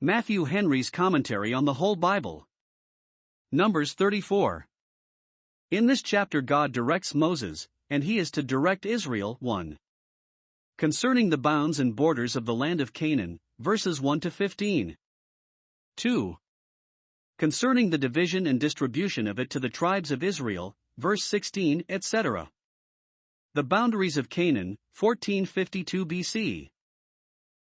Matthew Henry's Commentary on the Whole Bible. Numbers 34. In this chapter God directs Moses, and he is to direct Israel. 1. Concerning the bounds and borders of the land of Canaan, verses 1 to 15. 2. Concerning the division and distribution of it to the tribes of Israel, verse 16, etc. The boundaries of Canaan, 1452 BC.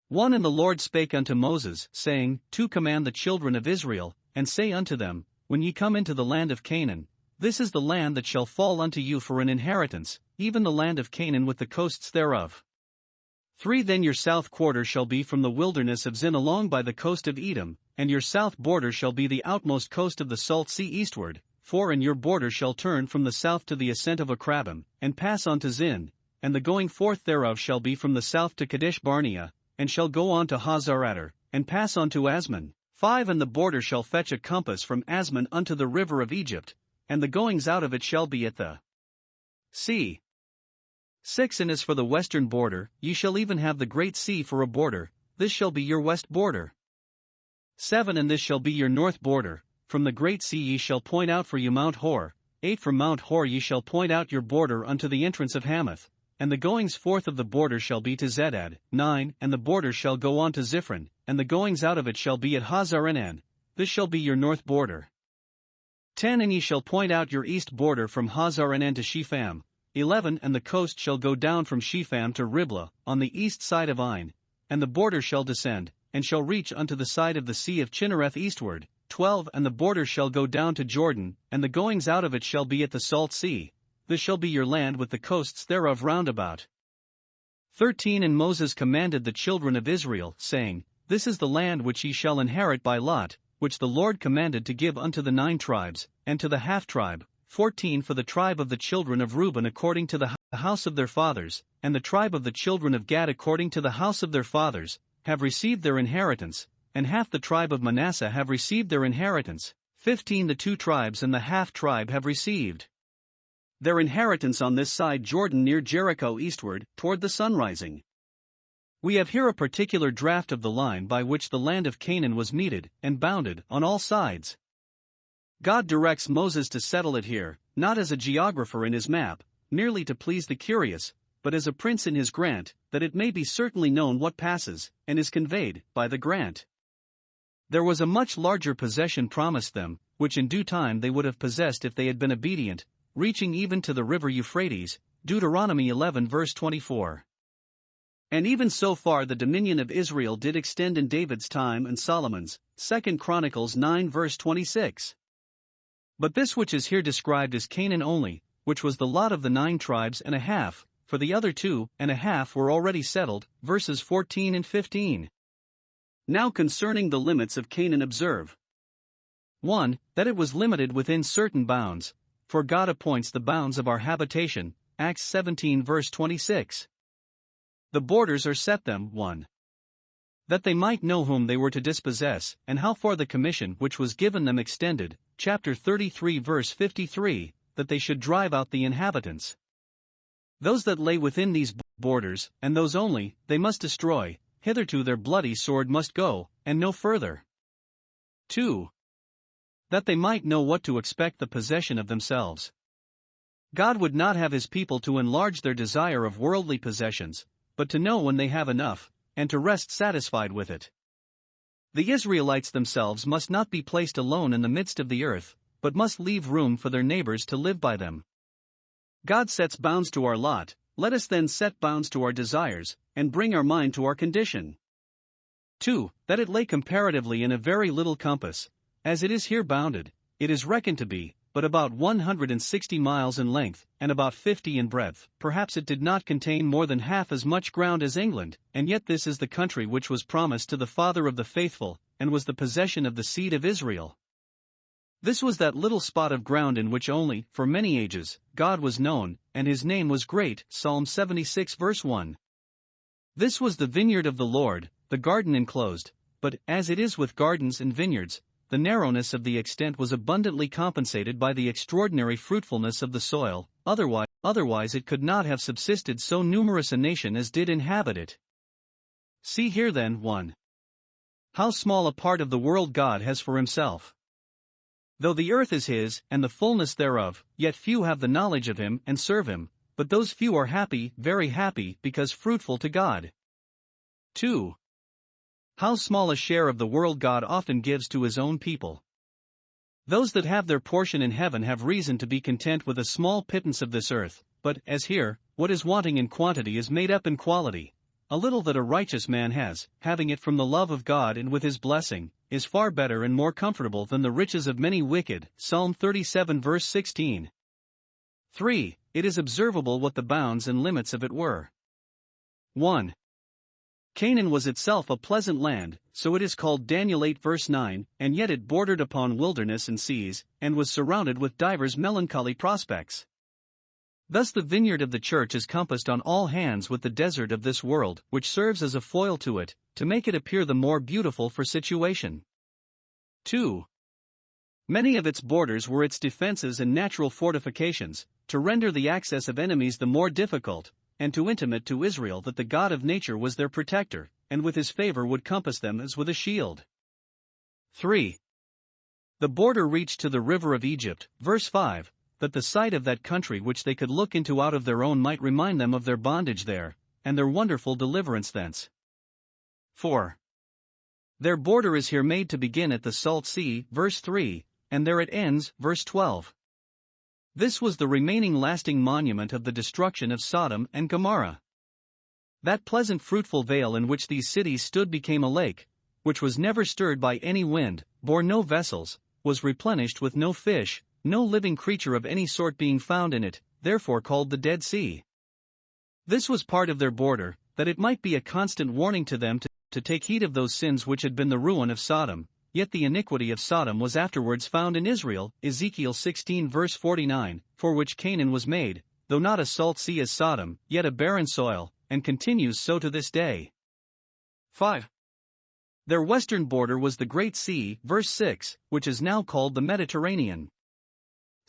1. And the Lord spake unto Moses, saying, To command the children of Israel, and say unto them, When ye come into the land of Canaan, this is the land that shall fall unto you for an inheritance, even the land of Canaan with the coasts thereof. 3. Then your south quarter shall be from the wilderness of Zin along by the coast of Edom, and your south border shall be the outmost coast of the salt sea eastward. 4. And your border shall turn from the south to the ascent of Akrabim, and pass on to Zin, and the going forth thereof shall be from the south to Kadesh Barnea, and shall go on to Hazarater, and pass on to Asmon. 5. And the border shall fetch a compass from Asmon unto the river of Egypt, and the goings out of it shall be at the sea. 6. And as for the western border, ye shall even have the great sea for a border, this shall be your west border. 7. And this shall be your north border, from the great sea ye shall point out for you Mount Hor. 8. From Mount Hor ye shall point out your border unto the entrance of Hamath, and the goings forth of the border shall be to Zedad. 9. And the border shall go on to Ziphron, and the goings out of it shall be at Hazarenan, this shall be your north border. 10. And ye shall point out your east border from Hazarenan to Shepham. 11. And the coast shall go down from Shepham to Riblah, on the east side of Ain, and the border shall descend, and shall reach unto the side of the sea of Chinnereth eastward. 12. And the border shall go down to Jordan, and the goings out of it shall be at the salt sea, this shall be your land with the coasts thereof round about. 13. And Moses commanded the children of Israel, saying, This is the land which ye shall inherit by lot, which the Lord commanded to give unto the 9 tribes, and to the half-tribe. 14. For the tribe of the children of Reuben according to the house of their fathers, and the tribe of the children of Gad according to the house of their fathers, have received their inheritance, and half the tribe of Manasseh have received their inheritance. 15. The 2 tribes and the half-tribe have received their inheritance on this side Jordan near Jericho eastward, toward the sunrising. We have here a particular draft of the line by which the land of Canaan was meted, and bounded, on all sides. God directs Moses to settle it here, not as a geographer in his map, merely to please the curious, but as a prince in his grant, that it may be certainly known what passes, and is conveyed, by the grant. There was a much larger possession promised them, which in due time they would have possessed if they had been obedient, reaching even to the river Euphrates, Deuteronomy 11 verse 24. And even so far the dominion of Israel did extend in David's time and Solomon's, 2 Chronicles 9 verse 26. But this which is here described is Canaan only, which was the lot of the 9 tribes and a half, for the other 2 and a half were already settled, verses 14 and 15. Now concerning the limits of Canaan observe. 1. That it was limited within certain bounds, for God appoints the bounds of our habitation, Acts 17 verse 26. The borders are set them. 1. That they might know whom they were to dispossess, and how far the commission which was given them extended, chapter 33 verse 53, that they should drive out the inhabitants. Those that lay within these borders, and those only, they must destroy, hitherto their bloody sword must go, and no further. 2. That they might know what to expect the possession of themselves. God would not have his people to enlarge their desire of worldly possessions, but to know when they have enough, and to rest satisfied with it. The Israelites themselves must not be placed alone in the midst of the earth, but must leave room for their neighbors to live by them. God sets bounds to our lot, let us then set bounds to our desires, and bring our mind to our condition. 2. That it lay comparatively in a very little compass, as it is here bounded, it is reckoned to be, but about 160 miles in length, and about 50 in breadth. Perhaps it did not contain more than half as much ground as England, and yet this is the country which was promised to the father of the faithful, and was the possession of the seed of Israel. This was that little spot of ground in which only, for many ages, God was known, and his name was great, Psalm 76 verse 1. This was the vineyard of the Lord, the garden enclosed, but, as it is with gardens and vineyards, the narrowness of the extent was abundantly compensated by the extraordinary fruitfulness of the soil, otherwise it could not have subsisted so numerous a nation as did inhabit it. See here then. 1. How small a part of the world God has for himself. Though the earth is his, and the fullness thereof, yet few have the knowledge of him and serve him, but those few are happy, very happy, because fruitful to God. 2. How small a share of the world God often gives to his own people. Those that have their portion in heaven have reason to be content with a small pittance of this earth, but, as here, what is wanting in quantity is made up in quality. A little that a righteous man has, having it from the love of God and with his blessing, is far better and more comfortable than the riches of many wicked. Psalm 37 verse 16. 3. It is observable what the bounds and limits of it were. 1. Canaan was itself a pleasant land, so it is called Daniel 8 verse 9, and yet it bordered upon wilderness and seas, and was surrounded with divers melancholy prospects. Thus the vineyard of the church is compassed on all hands with the desert of this world, which serves as a foil to it, to make it appear the more beautiful for situation. 2. Many of its borders were its defenses and natural fortifications, to render the access of enemies the more difficult, and to intimate to Israel that the God of nature was their protector, and with his favor would compass them as with a shield. 3. The border reached to the river of Egypt, verse 5, that the sight of that country which they could look into out of their own might remind them of their bondage there, and their wonderful deliverance thence. 4. Their border is here made to begin at the Salt Sea, verse 3, and there it ends, verse 12. This was the remaining lasting monument of the destruction of Sodom and Gomorrah. That pleasant fruitful vale in which these cities stood became a lake, which was never stirred by any wind, bore no vessels, was replenished with no fish, no living creature of any sort being found in it, therefore called the Dead Sea. This was part of their border, that it might be a constant warning to them to take heed of those sins which had been the ruin of Sodom, yet the iniquity of Sodom was afterwards found in Israel, Ezekiel 16 verse 49, for which Canaan was made, though not a salt sea as Sodom, yet a barren soil, and continues so to this day. 5. Their western border was the Great Sea, verse 6, which is now called the Mediterranean.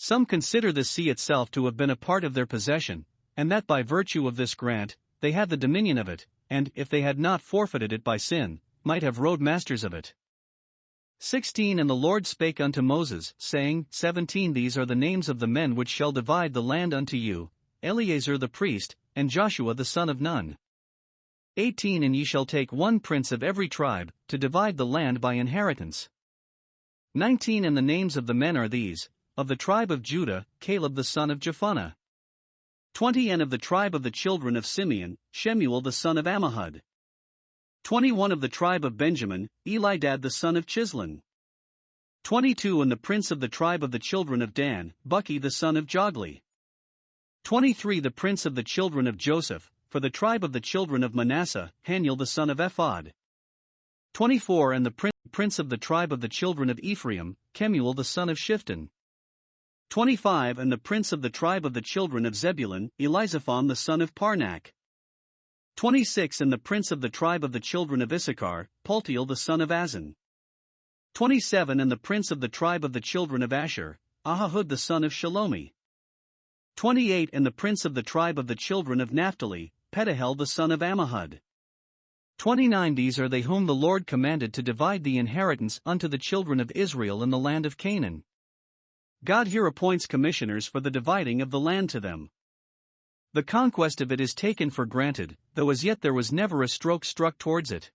Some consider the sea itself to have been a part of their possession, and that by virtue of this grant, they had the dominion of it, and, if they had not forfeited it by sin, might have rode masters of it. 16 And the Lord spake unto Moses, saying, 17 These are the names of the men which shall divide the land unto you, Eleazar the priest, and Joshua the son of Nun. 18 And ye shall take one prince of every tribe, to divide the land by inheritance. 19 And the names of the men are these: of the tribe of Judah, Caleb the son of Jephunneh. 20 And of the tribe of the children of Simeon, Shemuel the son of Ammihud. 21 Of the tribe of Benjamin, Elidad the son of Chislon. 22 And the prince of the tribe of the children of Dan, Bucki the son of Jogli. 23 The prince of the children of Joseph, for the tribe of the children of Manasseh, Haniel the son of Ephod. 24 And the prince of the tribe of the children of Ephraim, Kemuel the son of Shifton. 25 And the prince of the tribe of the children of Zebulun, Elizaphon the son of Parnak. 26 And the prince of the tribe of the children of Issachar, Paltiel the son of Azan. 27 And the prince of the tribe of the children of Asher, Ahihud the son of Shalomi. 28 And the prince of the tribe of the children of Naphtali, Pedahel the son of Ammihud. 29 These are they whom the Lord commanded to divide the inheritance unto the children of Israel in the land of Canaan. God here appoints commissioners for the dividing of the land to them. The conquest of it is taken for granted, though as yet there was never a stroke struck towards it.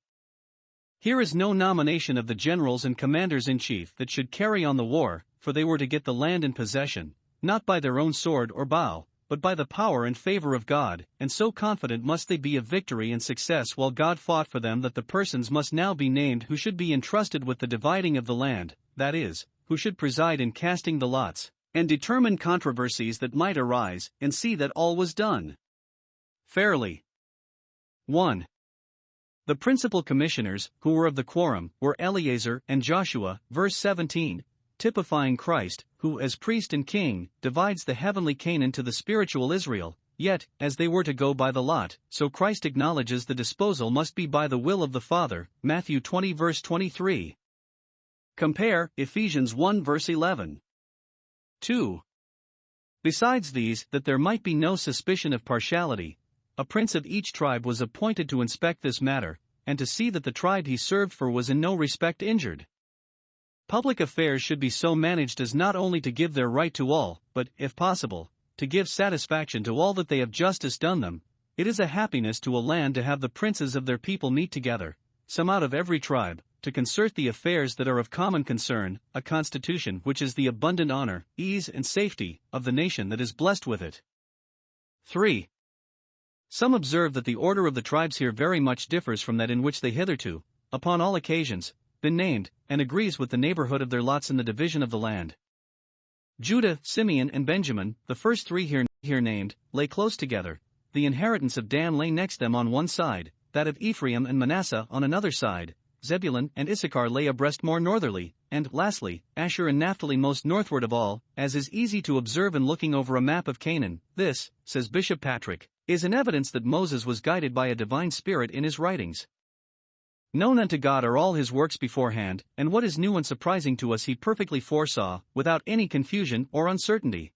Here is no nomination of the generals and commanders-in-chief that should carry on the war, for they were to get the land in possession, not by their own sword or bow, but by the power and favor of God, and so confident must they be of victory and success while God fought for them that the persons must now be named who should be entrusted with the dividing of the land, that is, who should preside in casting the lots, and determine controversies that might arise, and see that all was done fairly. 1. The principal commissioners, who were of the quorum, were Eleazar and Joshua, verse 17, typifying Christ, who as priest and king, divides the heavenly Canaan to the spiritual Israel, yet, as they were to go by the lot, so Christ acknowledges the disposal must be by the will of the Father, Matthew 20 verse 23. Compare Ephesians 1 verse 11. 2. Besides these, that there might be no suspicion of partiality, a prince of each tribe was appointed to inspect this matter, and to see that the tribe he served for was in no respect injured. Public affairs should be so managed as not only to give their right to all, but, if possible, to give satisfaction to all that they have justice done them. It is a happiness to a land to have the princes of their people meet together, some out of every tribe, to concert the affairs that are of common concern, a constitution which is the abundant honor, ease and safety, of the nation that is blessed with it. 3. Some observe that the order of the tribes here very much differs from that in which they hitherto, upon all occasions, been named, and agrees with the neighborhood of their lots in the division of the land. Judah, Simeon and Benjamin, the first three here named, lay close together. The inheritance of Dan lay next them on one side, that of Ephraim and Manasseh on another side. Zebulun and Issachar lay abreast more northerly, and, lastly, Asher and Naphtali most northward of all, as is easy to observe in looking over a map of Canaan. This, says Bishop Patrick, is an evidence that Moses was guided by a divine spirit in his writings. Known unto God are all his works beforehand, and what is new and surprising to us he perfectly foresaw, without any confusion or uncertainty.